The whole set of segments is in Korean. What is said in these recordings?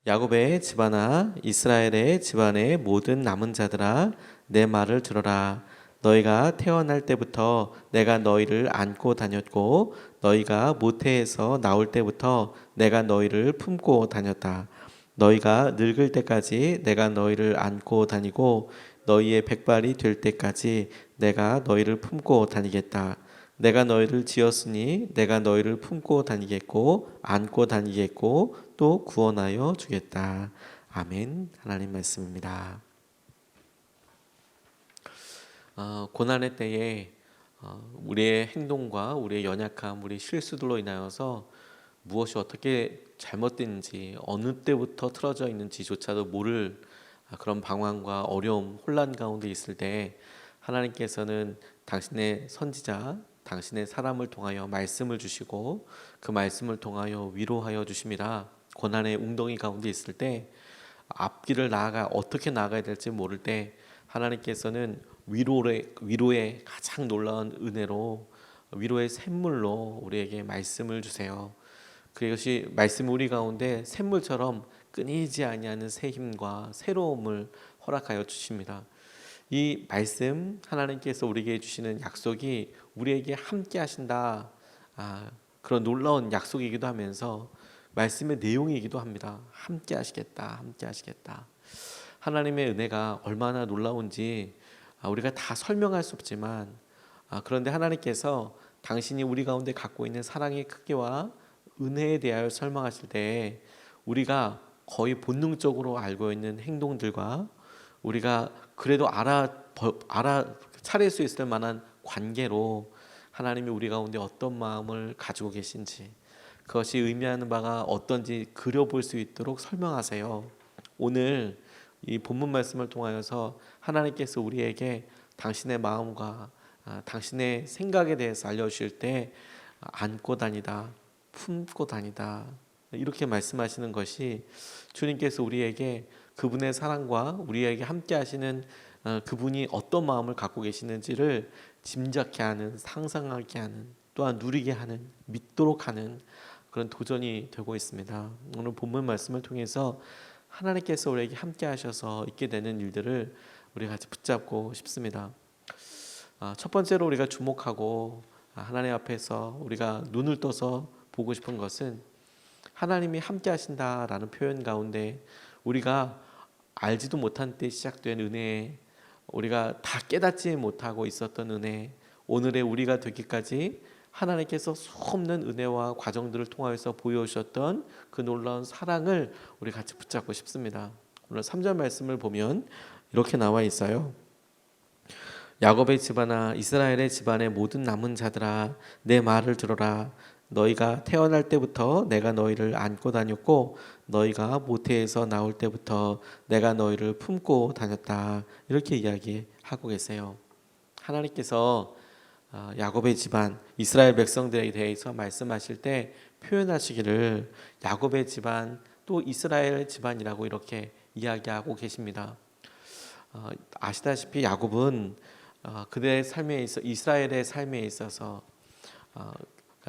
야곱의 집안아 이스라엘의 집안의 모든 남은 자들아 내 말을 들어라. 너희가 태어날 때부터 내가 너희를 안고 다녔고 너희가 모태에서 나올 때부터 내가 너희를 품고 다녔다. 너희가 늙을 때까지 내가 너희를 안고 다니고 너희의 백발이 될 때까지 내가 너희를 품고 다니겠다. 내가 너희를 지었으니 내가 너희를 품고 다니겠고 안고 다니겠고 또 구원하여 주겠다. 아멘. 하나님 말씀입니다. 고난의 때에 우리의 행동과 우리의 연약함, 우리의 실수들로 인하여서 무엇이 어떻게 잘못된지 어느 때부터 틀어져 있는지조차도 모를 그런 방황과 어려움, 혼란 가운데 있을 때 하나님께서는 당신의 선지자, 당신의 사람을 통하여 말씀을 주시고 그 말씀을 통하여 위로하여 주심이라. 고난의 웅덩이 가운데 있을 때 앞길을 어떻게 나아가야 될지 모를 때 하나님께서는 위로의 가장 놀라운 은혜로 위로의 샘물로 우리에게 말씀을 주세요. 그것이 말씀 우리 가운데 샘물처럼 끊이지 아니하는 새 힘과 새로움을 허락하여 주십니다. 이 말씀 하나님께서 우리에게 주시는 약속이 우리에게 함께 하신다. 그런 놀라운 약속이기도 하면서 말씀의 내용이기도 합니다. 함께 하시겠다. 함께 하시겠다. 하나님의 은혜가 얼마나 놀라운지 우리가 다 설명할 수 없지만 그런데 하나님께서 당신이 우리 가운데 갖고 있는 사랑의 크기와 은혜에 대하여 설명하실 때 우리가 거의 본능적으로 알고 있는 행동들과 우리가 그래도 차릴 수 있을 만한 관계로 하나님이 우리 가운데 어떤 마음을 가지고 계신지 그것이 의미하는 바가 어떤지 그려볼 수 있도록 설명하세요. 오늘 이 본문 말씀을 통하여서 하나님께서 우리에게 당신의 마음과 당신의 생각에 대해서 알려주실 때 안고 다니다, 품고 다니다 이렇게 말씀하시는 것이 주님께서 우리에게 그분의 사랑과 우리에게 함께 하시는 그분이 어떤 마음을 갖고 계시는지를 짐작케 하는, 상상하게 하는, 또한 누리게 하는, 믿도록 하는 그런 도전이 되고 있습니다. 오늘 본문 말씀을 통해서 하나님께서 우리에게 함께 하셔서 있게 되는 일들을 우리 같이 붙잡고 싶습니다. 첫 번째로 우리가 주목하고 하나님 앞에서 우리가 눈을 떠서 보고 싶은 것은 하나님이 함께 하신다라는 표현 가운데 우리가 알지도 못한 때 시작된 은혜, 우리가 다 깨닫지 못하고 있었던 은혜, 오늘의 우리가 되기까지 하나님께서 수없는 은혜와 과정들을 통하여서 보여주셨던 그 놀라운 사랑을 우리 같이 붙잡고 싶습니다. 오늘 3절 말씀을 보면 이렇게 나와 있어요. 야곱의 집안아 이스라엘의 집안의 모든 남은 자들아 내 말을 들어라. 너희가 태어날 때부터 내가 너희를 안고 다녔고 너희가 모태에서 나올 때부터 내가 너희를 품고 다녔다. 이렇게 이야기하고 계세요. 하나님께서 야곱의 집안 이스라엘 백성들에 대해서 말씀하실 때 표현하시기를 야곱의 집안 또 이스라엘 집안이라고 이렇게 이야기하고 계십니다. 아시다시피 야곱은 그들의 삶에 있어 이스라엘의 삶에 있어서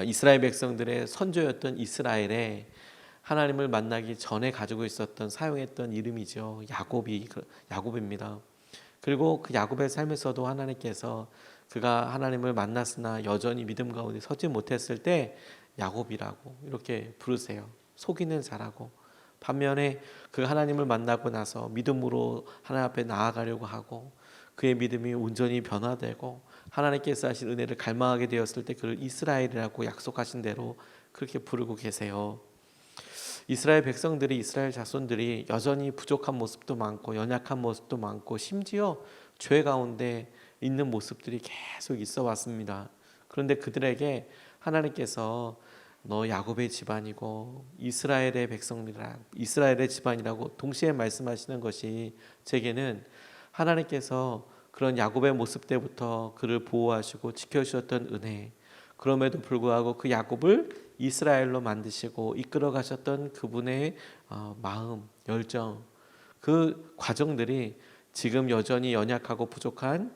이스라엘 백성들의 선조였던 이스라엘에 하나님을 만나기 전에 가지고 있었던 사용했던 이름이죠. 야곱입니다. 그리고 그 야곱의 삶에서도 하나님께서 그가 하나님을 만났으나 여전히 믿음 가운데 서지 못했을 때 야곱이라고 이렇게 부르세요. 속이는 자라고. 반면에 그 하나님을 만나고 나서 믿음으로 하나님 앞에 나아가려고 하고 그의 믿음이 온전히 변화되고 하나님께서 하신 은혜를 갈망하게 되었을 때 그를 이스라엘이라고 약속하신 대로 그렇게 부르고 계세요. 이스라엘 백성들이 이스라엘 자손들이 여전히 부족한 모습도 많고 연약한 모습도 많고 심지어 죄 가운데 있는 모습들이 계속 있어 왔습니다. 그런데 그들에게 하나님께서 너 야곱의 집안이고 이스라엘의 백성이라 이스라엘의 집안이라고 동시에 말씀하시는 것이 제게는 하나님께서 그런 야곱의 모습 때부터 그를 보호하시고 지켜주셨던 은혜, 그럼에도 불구하고 그 야곱을 이스라엘로 만드시고 이끌어 가셨던 그분의 마음, 열정, 그 과정들이 지금 여전히 연약하고 부족한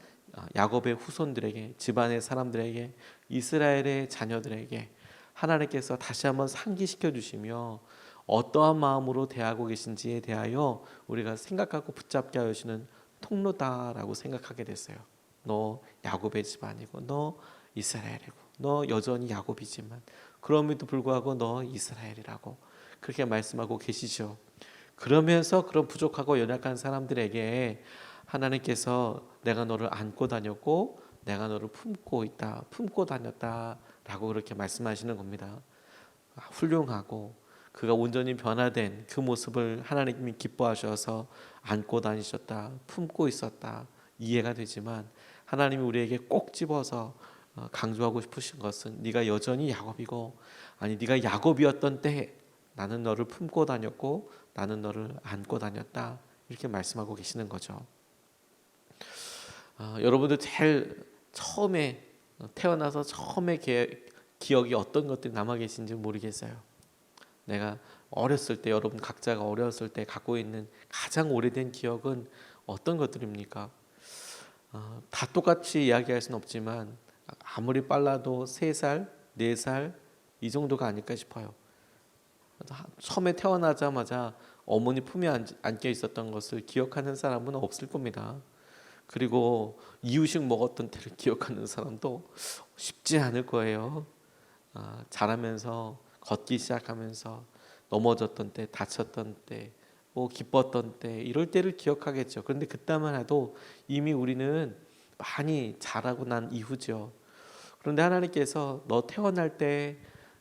야곱의 후손들에게, 집안의 사람들에게, 이스라엘의 자녀들에게 하나님께서 다시 한번 상기시켜 주시며 어떠한 마음으로 대하고 계신지에 대하여 우리가 생각하고 붙잡게 하시는 통로다라고 생각하게 됐어요. 너 야곱의 집안이고 너 이스라엘이고 너 여전히 야곱이지만 그럼에도 불구하고 너 이스라엘이라고 그렇게 말씀하고 계시죠. 그러면서 그런 부족하고 연약한 사람들에게 하나님께서 내가 너를 안고 다녔고 내가 너를 품고 있다, 품고 다녔다라고 그렇게 말씀하시는 겁니다. 훌륭하고 그가 온전히 변화된 그 모습을 하나님이 기뻐하셔서 안고 다니셨다, 품고 있었다 이해가 되지만 하나님이 우리에게 꼭 집어서 강조하고 싶으신 것은 네가 여전히 야곱이고 아니 네가 야곱이었던 때 나는 너를 품고 다녔고 나는 너를 안고 다녔다 이렇게 말씀하고 계시는 거죠. 여러분들 제일 처음에 태어나서 처음에 기억이 어떤 것들이 남아 계신지 모르겠어요. 내가 어렸을 때 여러분 각자가 어렸을 때 갖고 있는 가장 오래된 기억은 어떤 것들입니까? 다 똑같이 이야기할 수는 없지만 아무리 빨라도 3살, 4살 이 정도가 아닐까 싶어요. 처음에 태어나자마자 어머니 품에 안겨 있었던 것을 기억하는 사람은 없을 겁니다. 그리고 이유식 먹었던 때를 기억하는 사람도 쉽지 않을 거예요. 자라면서 걷기 시작하면서 넘어졌던 때, 다쳤던 때, 뭐 기뻤던 때 이럴 때를 기억하겠죠. 그런데 그때만 해도 이미 우리는 많이 자라고 난 이후죠. 그런데 하나님께서 너 태어날 때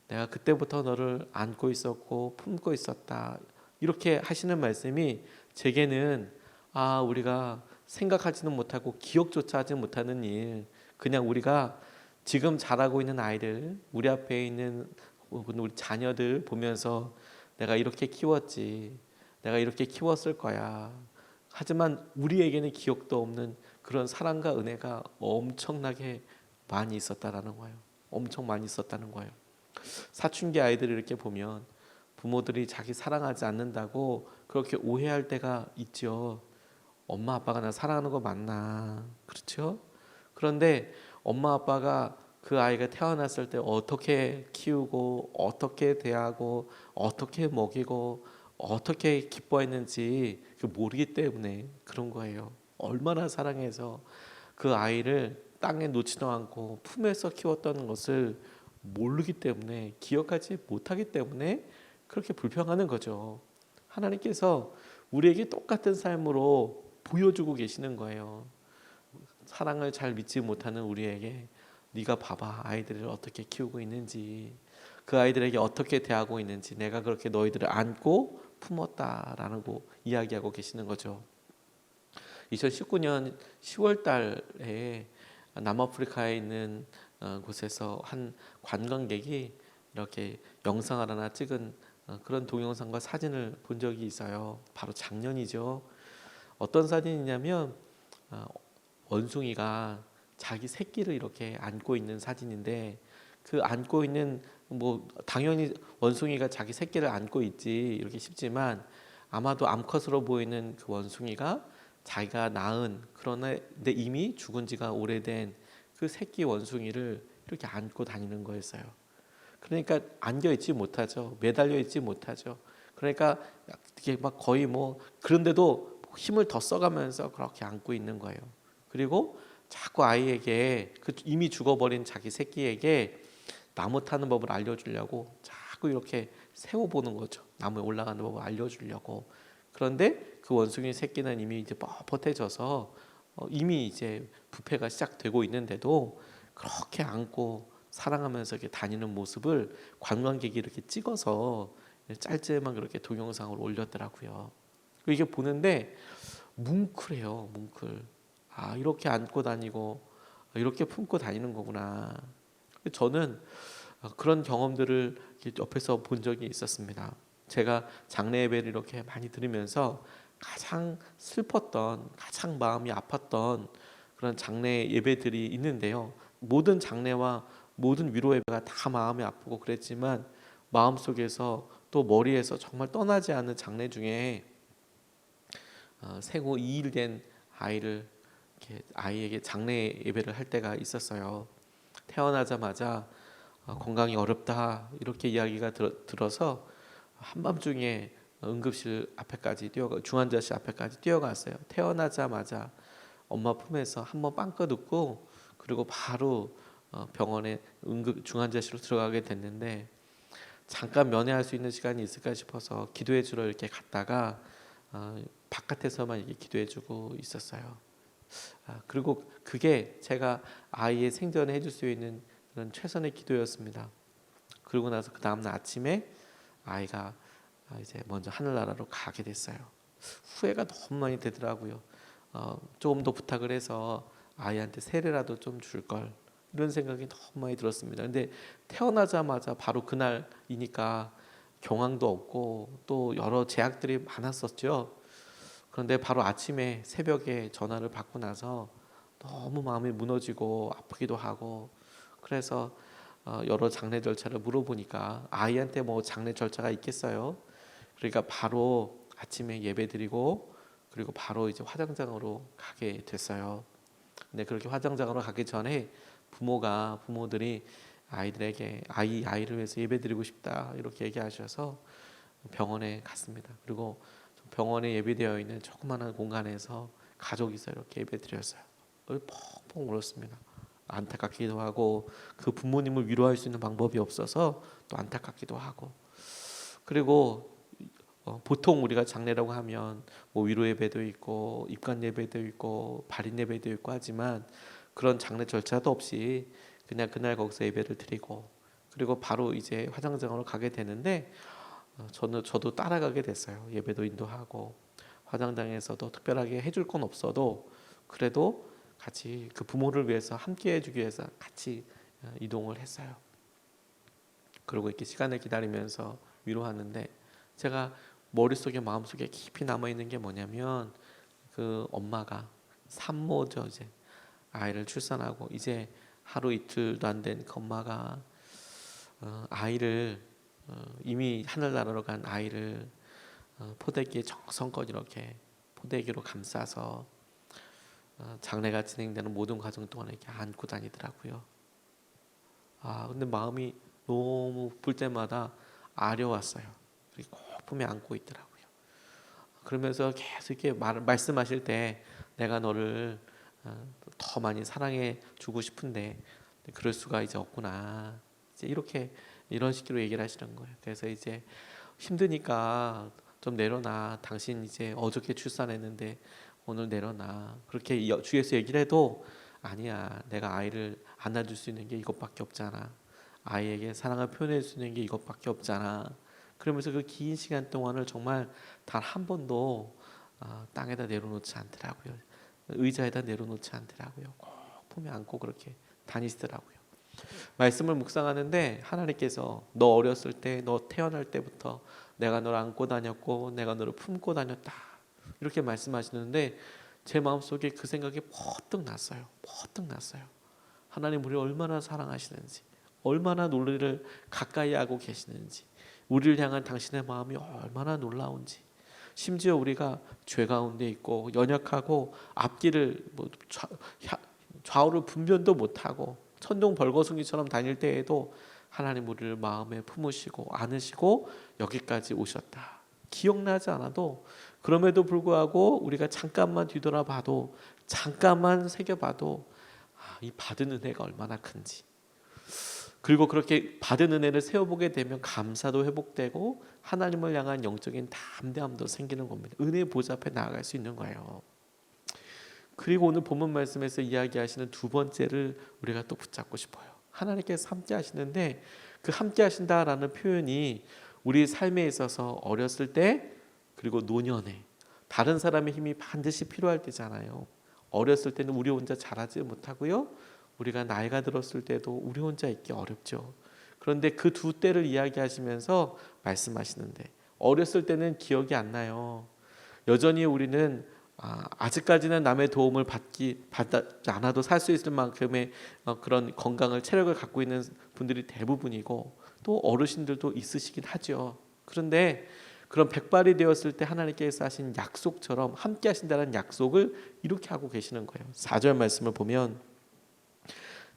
내가 그때부터 너를 안고 있었고 품고 있었다 이렇게 하시는 말씀이 제게는 우리가 생각하지는 못하고 기억조차 하지 못하는 일, 그냥 우리가 지금 자라고 있는 아이들, 우리 앞에 있는 우리 자녀들 보면서 내가 이렇게 키웠지, 내가 이렇게 키웠을 거야. 하지만 우리에게는 기억도 없는 그런 사랑과 은혜가 엄청나게 많이 있었다라는 거예요. 엄청 많이 있었다는 거예요. 사춘기 아이들을 이렇게 보면 부모들이 자기 사랑하지 않는다고 그렇게 오해할 때가 있죠. 엄마 아빠가 나 사랑하는 거 맞나? 그렇죠? 그런데 엄마 아빠가 그 아이가 태어났을 때 어떻게 키우고 어떻게 대하고 어떻게 먹이고 어떻게 기뻐했는지 모르기 때문에 그런 거예요. 얼마나 사랑해서 그 아이를 땅에 놓지도 않고 품에서 키웠던 것을 모르기 때문에 기억하지 못하기 때문에 그렇게 불평하는 거죠. 하나님께서 우리에게 똑같은 삶으로 보여주고 계시는 거예요. 사랑을 잘 믿지 못하는 우리에게 네가 봐봐 아이들을 어떻게 키우고 있는지 그 아이들에게 어떻게 대하고 있는지 내가 그렇게 너희들을 안고 품었다라고 이야기하고 계시는 거죠. 2019년 10월 달에 남아프리카에 있는 곳에서 한 관광객이 이렇게 영상을 하나 찍은 그런 동영상과 사진을 본 적이 있어요. 바로 작년이죠. 어떤 사진이냐면 원숭이가 자기 새끼를 이렇게 안고 있는 사진인데 그 안고 있는 뭐 당연히 원숭이가 자기 새끼를 안고 있지 이렇게 싶지만 아마도 암컷으로 보이는 그 원숭이가 자기가 낳은 그런데 이미 죽은 지가 오래된 그 새끼 원숭이를 이렇게 안고 다니는 거였어요. 그러니까 안겨 있지 못하죠. 매달려 있지 못하죠. 그러니까 이게 막 거의 뭐 그런데도 힘을 더 써가면서 그렇게 안고 있는 거예요. 그리고 자꾸 아이에게 그 이미 죽어버린 자기 새끼에게 나무 타는 법을 알려주려고 자꾸 이렇게 세워보는 거죠. 나무에 올라가는 법을 알려주려고. 그런데 그 원숭이 새끼는 이미 이제 뻣뻣해져서 이미 이제 부패가 시작되고 있는데도 그렇게 안고 사랑하면서 이렇게 다니는 모습을 관광객이 이렇게 찍어서 짤짤만 그렇게 동영상으로 올렸더라고요. 이게 보는데 뭉클해요, 뭉클. 이렇게 안고 다니고 이렇게 품고 다니는 거구나. 저는 그런 경험들을 옆에서 본 적이 있었습니다. 제가 장례 예배를 이렇게 많이 들으면서 가장 슬펐던, 가장 마음이 아팠던 그런 장례 예배들이 있는데요. 모든 장례와 모든 위로 예배가 다 마음이 아프고 그랬지만 마음속에서 또 머리에서 정말 떠나지 않는 장례 중에 생후 2일 된 아이에게 장례 예배를 할 때가 있었어요. 태어나자마자 건강이 어렵다 이렇게 이야기가 들어서 한밤중에 응급실 앞에까지 중환자실 앞에까지 뛰어갔어요. 태어나자마자 엄마 품에서 한번 빵긋 웃고 그리고 바로 병원에 응급 중환자실로 들어가게 됐는데, 잠깐 면회할 수 있는 시간이 있을까 싶어서 기도해 주러 이렇게 갔다가 바깥에서만 이렇게 기도해 주고 있었어요. 그리고 그게 제가 아이의 생전에 해줄 수 있는 그런 최선의 기도였습니다. 그러고 나서 그 다음날 아침에 아이가 이제 먼저 하늘나라로 가게 됐어요. 후회가 너무 많이 되더라고요. 조금 더 부탁을 해서 아이한테 세례라도 좀 줄 걸, 이런 생각이 너무 많이 들었습니다. 근데 태어나자마자 바로 그날이니까 경황도 없고 또 여러 제약들이 많았었죠. 그런데 바로 아침에 새벽에 전화를 받고 나서 너무 마음이 무너지고 아프기도 하고, 그래서 여러 장례 절차를 물어보니까 아이한테 뭐 장례 절차가 있겠어요. 그러니까 바로 아침에 예배드리고 그리고 바로 이제 화장장으로 가게 됐어요. 근데 그렇게 화장장으로 가기 전에 부모들이 아이들에게 아이를 위해서 예배드리고 싶다 이렇게 얘기하셔서 병원에 갔습니다. 그리고 병원에 예비되어 있는 조그마한 공간에서 가족이서 이렇게 예배드렸어요. 펑펑 울었습니다. 안타깝기도 하고 그 부모님을 위로할 수 있는 방법이 없어서 또 안타깝기도 하고, 그리고 보통 우리가 장례라고 하면 뭐 위로 예배도 있고 입관 예배도 있고 발인 예배도 있고 하지만 그런 장례 절차도 없이 그냥 그날 거기서 예배를 드리고 그리고 바로 이제 화장장으로 가게 되는데, 저도 따라가게 됐어요. 예배도 인도하고 화장장에서도 특별하게 해줄 건 없어도 그래도 같이 그 부모를 위해서 함께 해주기 위해서 같이 이동을 했어요. 그리고 이렇게 시간을 기다리면서 위로하는데, 제가 머릿속에 마음속에 깊이 남아있는 게 뭐냐면 그 엄마가 산모죠. 이제 아이를 출산하고 이제 하루 이틀도 안 된 그 엄마가 아이를 이미 하늘나라로 간 아이를 포대기에 정성껏 이렇게 포대기로 감싸서 장례가 진행되는 모든 과정 동안 이렇게 안고 다니더라고요. 근데 마음이 너무 볼 때마다 아려왔어요. 그리고 꼭 품에 안고 있더라고요. 그러면서 계속 이렇게 말씀하실 때 내가 너를 더 많이 사랑해 주고 싶은데 그럴 수가 이제 없구나. 이제 이런 식으로 얘기를 하시는 거예요. 그래서 이제 힘드니까 좀 내려놔. 당신 이제 어저께 출산했는데 오늘 내려놔. 그렇게 주위에서 얘기를 해도 아니야. 내가 아이를 안아줄 수 있는 게 이것밖에 없잖아. 아이에게 사랑을 표현할 수 있는 게 이것밖에 없잖아. 그러면서 그 긴 시간 동안을 정말 단 한 번도 땅에다 내려놓지 않더라고요. 의자에다 내려놓지 않더라고요. 꼭 품에 안고 그렇게 다니시더라고요. 말씀을 묵상하는데 하나님께서 너 어렸을 때, 너 태어날 때부터 내가 너를 안고 다녔고 내가 너를 품고 다녔다 이렇게 말씀하시는데, 제 마음속에 그 생각이 퍼뜩 났어요. 하나님 우리를 얼마나 사랑하시는지, 얼마나 우리를 가까이 하고 계시는지, 우리를 향한 당신의 마음이 얼마나 놀라운지, 심지어 우리가 죄 가운데 있고 연약하고 앞길을 좌우를 분변도 못하고 천둥 벌거숭이처럼 다닐 때에도 하나님 우리를 마음에 품으시고 안으시고 여기까지 오셨다. 기억나지 않아도 그럼에도 불구하고 우리가 잠깐만 뒤돌아봐도 잠깐만 새겨봐도 이 받은 은혜가 얼마나 큰지, 그리고 그렇게 받은 은혜를 세워보게 되면 감사도 회복되고 하나님을 향한 영적인 담대함도 생기는 겁니다. 은혜의 보좌 앞에 나아갈 수 있는 거예요. 그리고 오늘 본문 말씀에서 이야기하시는 두 번째를 우리가 또 붙잡고 싶어요. 하나님께서 함께 하시는데 그 함께 하신다라는 표현이 우리 삶에 있어서 어렸을 때 그리고 노년에 다른 사람의 힘이 반드시 필요할 때잖아요. 어렸을 때는 우리 혼자 잘하지 못하고요. 우리가 나이가 들었을 때도 우리 혼자 있기 어렵죠. 그런데 그 두 때를 이야기하시면서 말씀하시는데, 어렸을 때는 기억이 안 나요. 여전히 우리는 아직까지는 남의 도움을 받지 않아도 살 수 있을 만큼의 그런 건강을, 체력을 갖고 있는 분들이 대부분이고 또 어르신들도 있으시긴 하죠. 그런데 그런 백발이 되었을 때 하나님께서 하신 약속처럼 함께 하신다는 약속을 이렇게 하고 계시는 거예요. 4절 말씀을 보면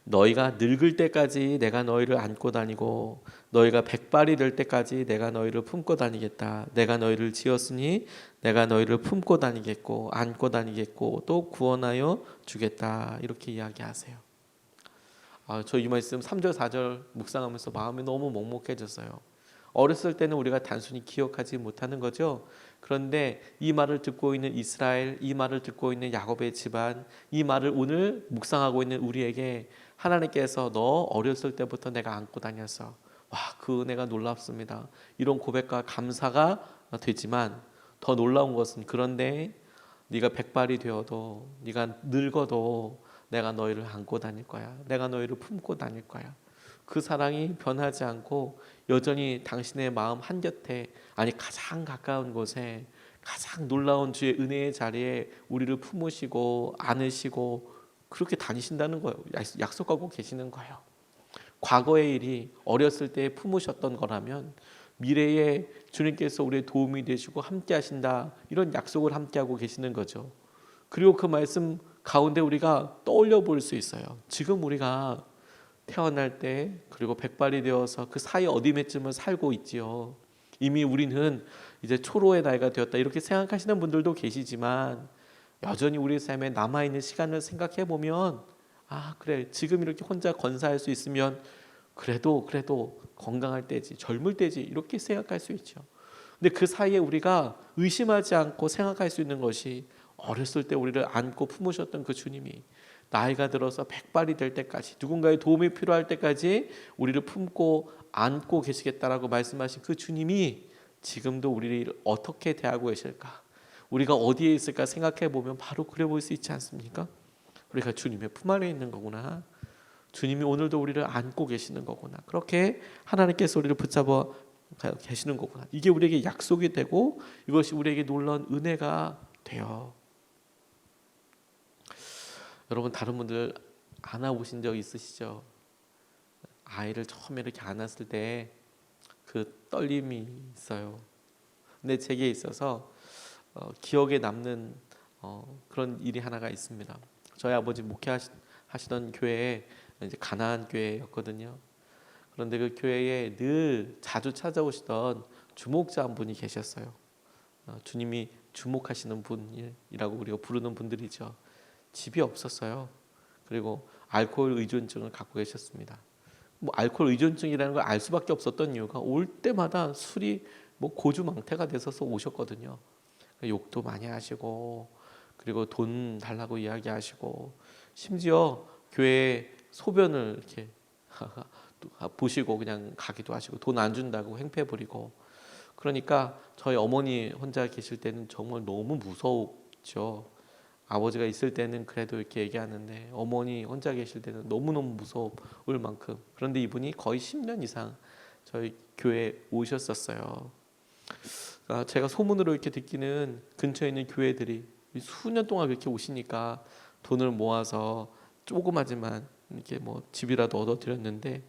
너희가 늙을 때까지 내가 너희를 안고 다니고 너희가 백발이 될 때까지 내가 너희를 품고 다니겠다. 내가 너희를 지었으니 내가 너희를 품고 다니겠고 안고 다니겠고 또 구원하여 주겠다. 이렇게 이야기하세요. 저 이 말씀 3절 4절 묵상하면서 마음이 너무 먹먹해졌어요. 어렸을 때는 우리가 단순히 기억하지 못하는 거죠. 그런데 이 말을 듣고 있는 이스라엘, 이 말을 듣고 있는 야곱의 집안, 이 말을 오늘 묵상하고 있는 우리에게 하나님께서 너 어렸을 때부터 내가 안고 다녔어. 와, 그 은혜가 놀랍습니다. 이런 고백과 감사가 되지만 더 놀라운 것은 그런데 네가 백발이 되어도 네가 늙어도 내가 너희를 안고 다닐 거야. 내가 너희를 품고 다닐 거야. 그 사랑이 변하지 않고 여전히 당신의 마음 한곁에, 아니 가장 가까운 곳에 가장 놀라운 주의 은혜의 자리에 우리를 품으시고 안으시고 그렇게 다니신다는 거예요. 약속하고 계시는 거예요. 과거의 일이 어렸을 때 품으셨던 거라면 미래에 주님께서 우리의 도움이 되시고 함께 하신다, 이런 약속을 함께 하고 계시는 거죠. 그리고 그 말씀 가운데 우리가 떠올려 볼 수 있어요. 지금 우리가 태어날 때 그리고 백발이 되어서 그 사이 어디쯤을 살고 있지요. 이미 우리는 이제 초로의 나이가 되었다 이렇게 생각하시는 분들도 계시지만 여전히 우리 삶에 남아있는 시간을 생각해 보면 그래 지금 이렇게 혼자 건사할 수 있으면 그래도 건강할 때지, 젊을 때지 이렇게 생각할 수 있죠. 근데 그 사이에 우리가 의심하지 않고 생각할 수 있는 것이 어렸을 때 우리를 안고 품으셨던 그 주님이 나이가 들어서 백발이 될 때까지, 누군가의 도움이 필요할 때까지 우리를 품고 안고 계시겠다라고 말씀하신 그 주님이 지금도 우리를 어떻게 대하고 계실까, 우리가 어디에 있을까 생각해 보면 바로 그래 보일 수 있지 않습니까? 우리가 주님의 품 안에 있는 거구나, 주님이 오늘도 우리를 안고 계시는 거구나, 그렇게 하나님께서 우리를 붙잡아 계시는 거구나, 이게 우리에게 약속이 되고 이것이 우리에게 놀라운 은혜가 돼요. 여러분, 다른 분들 안아보신 적 있으시죠? 아이를 처음에 이렇게 안았을 때 그 떨림이 있어요. 근데 제게 있어서 기억에 남는 그런 일이 하나가 있습니다. 저희 아버지 목회하시던 교회에 이제 가나안 교회였거든요. 그런데 그 교회에 늘 자주 찾아오시던 주목자 한 분이 계셨어요. 주님이 주목하시는 분이라고 우리가 부르는 분들이죠. 집이 없었어요. 그리고 알코올 의존증을 갖고 계셨습니다. 알코올 의존증이라는 걸 알 수밖에 없었던 이유가 올 때마다 술이 고주망태가 돼서 오셨거든요. 욕도 많이 하시고 그리고 돈 달라고 이야기하시고 심지어 교회 소변을 이렇게 보시고 그냥 가기도 하시고 돈 안 준다고 행패 부리고, 그러니까 저희 어머니 혼자 계실 때는 정말 너무 무서웠죠. 아버지가 있을 때는 그래도 이렇게 얘기하는데 어머니 혼자 계실 때는 너무너무 무서울 만큼. 그런데 이분이 거의 10년 이상 저희 교회에 오셨었어요. 제가 소문으로 이렇게 듣기는 근처에 있는 교회들이 수년 동안 그렇게 오시니까 돈을 모아서 조그마지만 이렇게 집이라도 얻어드렸는데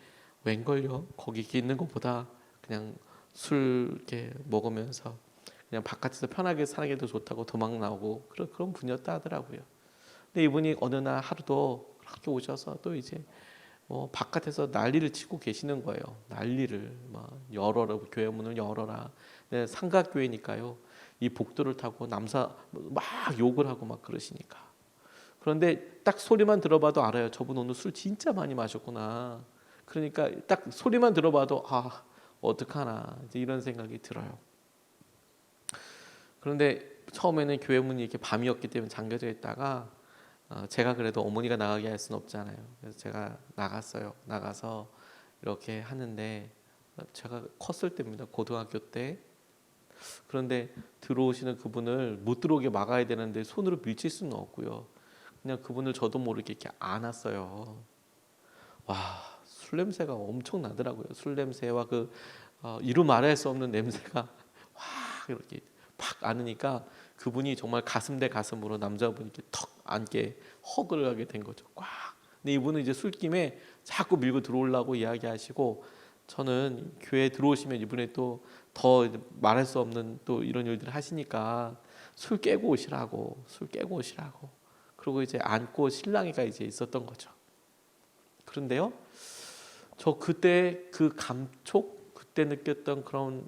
웬걸요? 거기 있는 것보다 그냥 술 이렇게 먹으면서 그냥 바깥에서 편하게 사는 게 더 좋다고 도망 나오고 그런 분이었다 하더라고요. 근데 이분이 어느 날 하루도 그렇게 오셔서 또 이제 바깥에서 난리를 치고 계시는 거예요. 난리를 열어라, 교회 문을 열어라. 네, 삼각교회니까요. 이 복도를 타고 남사 막 욕을 하고 막 그러시니까. 그런데 딱 소리만 들어봐도 알아요. 저분 오늘 술 진짜 많이 마셨구나. 그러니까 딱 소리만 들어봐도 어떡하나 이제 이런 생각이 들어요. 그런데 처음에는 교회 문이 이렇게 밤이었기 때문에 잠겨져 있다가 제가 그래도 어머니가 나가게 할 수는 없잖아요. 그래서 제가 나갔어요. 나가서 이렇게 하는데 제가 컸을 때입니다. 고등학교 때. 그런데 들어오시는 그분을 못 들어오게 막아야 되는데 손으로 밀칠 수는 없고요. 그냥 그분을 저도 모르게 이렇게 안았어요. 와, 술 냄새가 엄청 나더라고요. 술 냄새와 그 이루 말할 수 없는 냄새가 와 이렇게 팍 안으니까 그분이 정말 가슴 대 가슴으로 남자분이 이렇게 턱 안게 허그를 하게 된 거죠. 꽉. 근데 이분은 이제 술김에 자꾸 밀고 들어오려고 이야기하시고, 저는 교회 들어오시면 이분이 또 더 말할 수 없는 또 이런 일들을 하시니까 술 깨고 오시라고. 그리고 이제 안고 신랑이가 이제 있었던 거죠. 그런데요, 저 그때 그 감촉, 그때 느꼈던 그런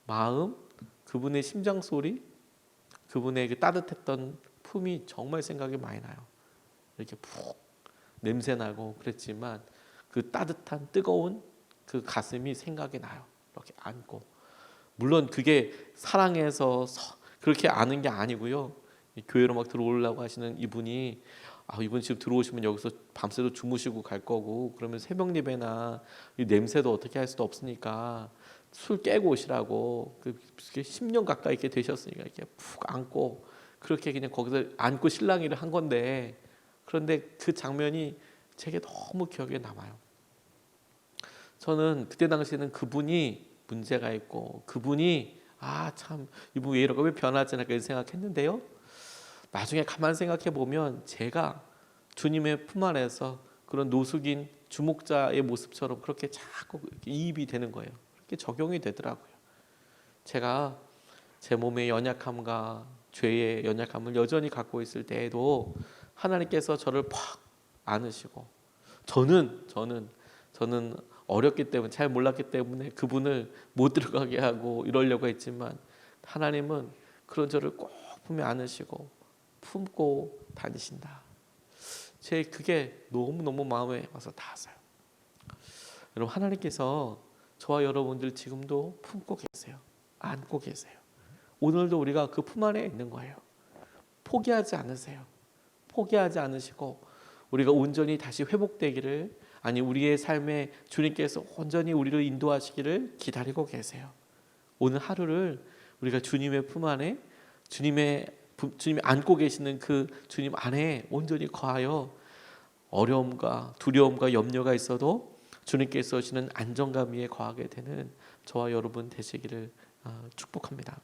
마음, 그분의 심장 소리, 그분의 그 따뜻했던 품이 정말 생각이 많이 나요. 이렇게 푹 냄새 나고 그랬지만 그 따뜻한 뜨거운 그 가슴이 생각이 나요. 이렇게 안고. 물론 그게 사랑해서 그렇게 아는 게 아니고요. 교회로 막 들어오려고 하시는 이분이 이분 지금 들어오시면 여기서 밤새도 주무시고 갈 거고, 그러면 새벽 예배나 이 냄새도 어떻게 할 수도 없으니까 술 깨고 오시라고, 그 10년 가까이 이렇게 되셨으니까 이렇게 푹 안고 그렇게 그냥 거기서 안고 실랑이를 한 건데, 그런데 그 장면이 제게 너무 기억에 남아요. 저는 그때 당시에는 그분이 문제가 있고, 그분이 참 이분 왜 이러고 왜 변하지 않을까 생각했는데요, 나중에 가만 생각해 보면 제가 주님의 품 안에서 그런 노숙인 주목자의 모습처럼 그렇게 자꾸 이입이 되는 거예요. 그렇게 적용이 되더라고요. 제가 제 몸의 연약함과 죄의 연약함을 여전히 갖고 있을 때에도 하나님께서 저를 팍 안으시고, 저는 어렸기 때문에, 잘 몰랐기 때문에 그분을 못 들어가게 하고 이러려고 했지만, 하나님은 그런 저를 꼭 품에 안으시고 품고 다니신다. 제 그게 너무너무 마음에 와서 닿았어요. 여러분, 하나님께서 저와 여러분들 지금도 품고 계세요. 안고 계세요. 오늘도 우리가 그 품 안에 있는 거예요. 포기하지 않으세요. 포기하지 않으시고 우리가 온전히 다시 회복되기를, 우리의 삶에 주님께서 온전히 우리를 인도하시기를 기다리고 계세요. 오늘 하루를 우리가 주님의 품 안에, 주님이 안고 계시는 그 주님 안에 온전히 거하여 어려움과 두려움과 염려가 있어도 주님께서 주시는 안정감 위에 거하게 되는 저와 여러분 되시기를 축복합니다.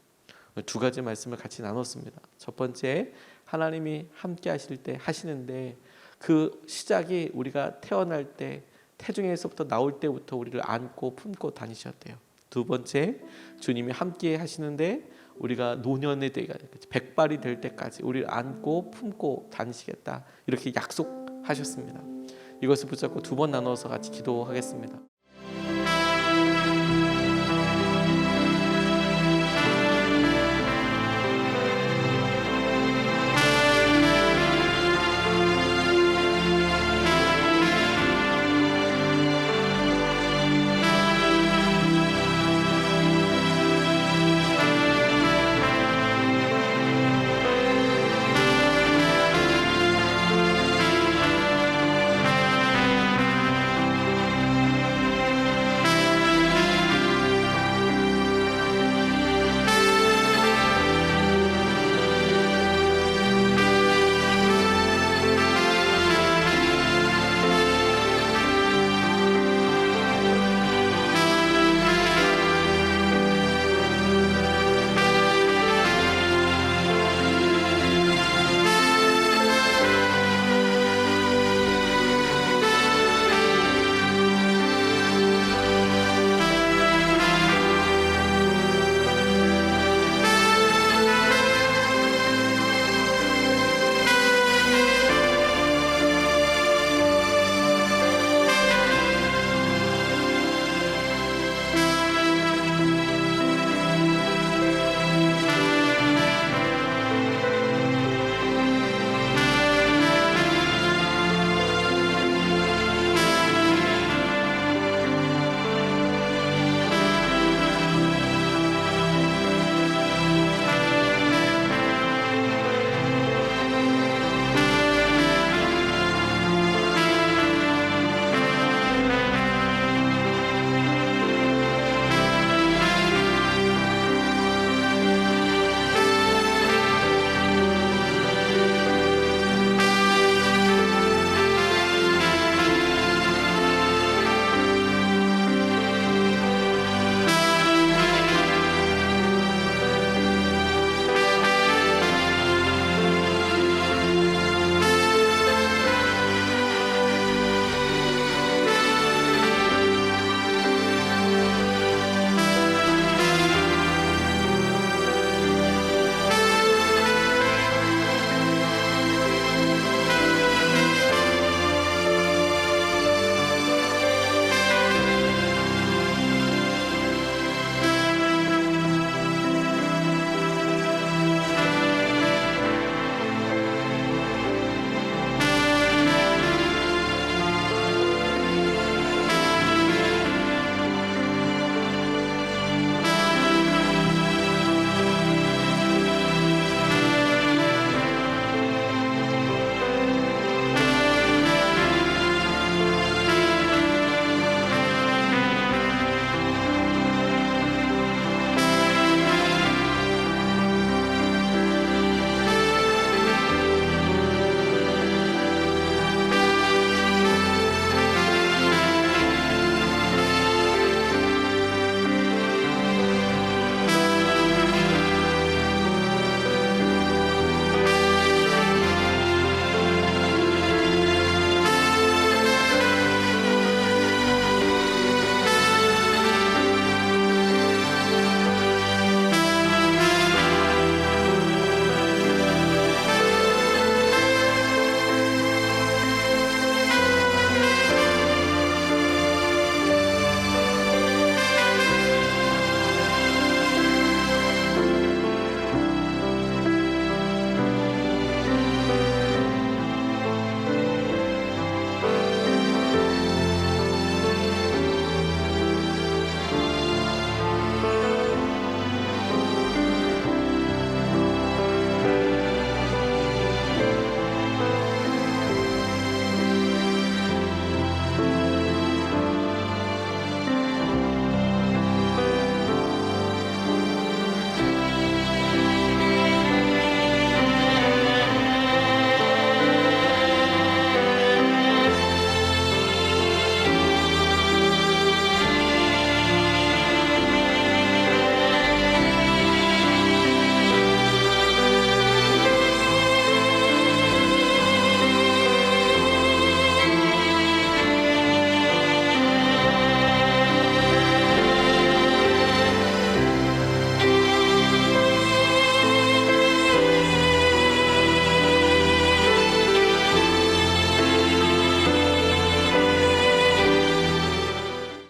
두 가지 말씀을 같이 나눴습니다. 첫 번째, 하나님이 함께 하시는데 그 시작이 우리가 태어날 때, 태중에서부터 나올 때부터 우리를 안고 품고 다니셨대요. 두 번째, 주님이 함께 하시는데 우리가 노년의 때가, 백발이 될 때까지 우리를 안고 품고 다니시겠다, 이렇게 약속하셨습니다. 이것을 붙잡고 두 번 나눠서 같이 기도하겠습니다.